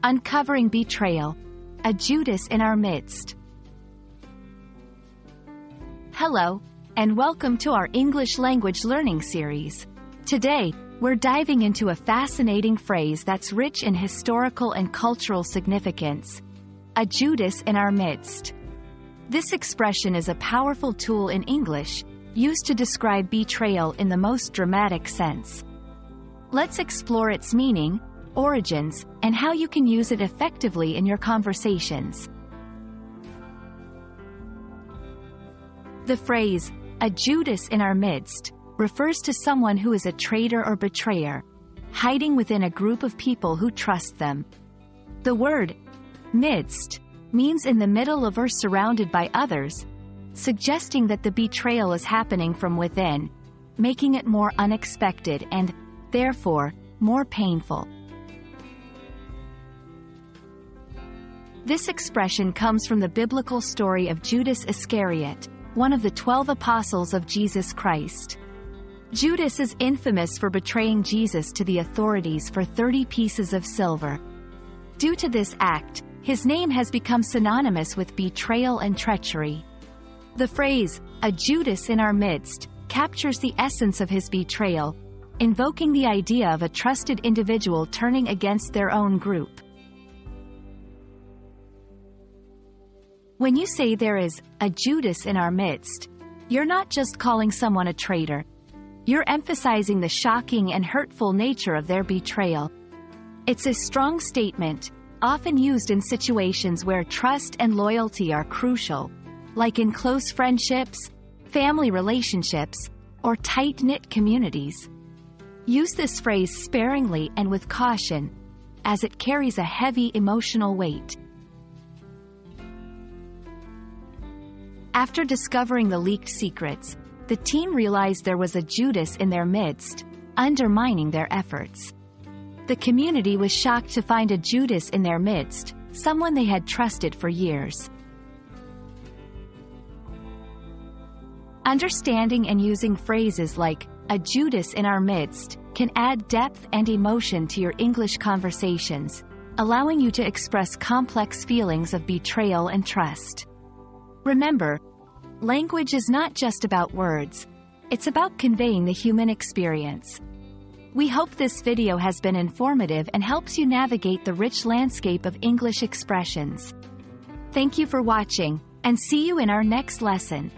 Uncovering betrayal. A Judas in our midst. Hello, and welcome to our English language learning series. Today, we're diving into a fascinating phrase that's rich in historical and cultural significance. A Judas in our midst. This expression is a powerful tool in English, used to describe betrayal in the most dramatic sense. Let's explore its meaning, origins, and how you can use it effectively in your conversations. The phrase, a Judas in our midst, refers to someone who is a traitor or betrayer, hiding within a group of people who trust them. The word, midst, means in the middle of or surrounded by others, suggesting that the betrayal is happening from within, making it more unexpected and, therefore, more painful. This expression comes from the biblical story of Judas Iscariot, one of the 12 apostles of Jesus Christ. Judas is infamous for betraying Jesus to the authorities for 30 pieces of silver. Due to this act, his name has become synonymous with betrayal and treachery. The phrase, a Judas in our midst, captures the essence of his betrayal, invoking the idea of a trusted individual turning against their own group. When you say there is a Judas in our midst, you're not just calling someone a traitor. You're emphasizing the shocking and hurtful nature of their betrayal. It's a strong statement, often used in situations where trust and loyalty are crucial, like in close friendships, family relationships, or tight-knit communities. Use this phrase sparingly and with caution, as it carries a heavy emotional weight. After discovering the leaked secrets, the team realized there was a Judas in their midst, undermining their efforts. The community was shocked to find a Judas in their midst, someone they had trusted for years. Understanding and using phrases like, a Judas in our midst, can add depth and emotion to your English conversations, allowing you to express complex feelings of betrayal and trust. Remember, language is not just about words, it's about conveying the human experience. We hope this video has been informative and helps you navigate the rich landscape of English expressions. Thank you for watching, and see you in our next lesson.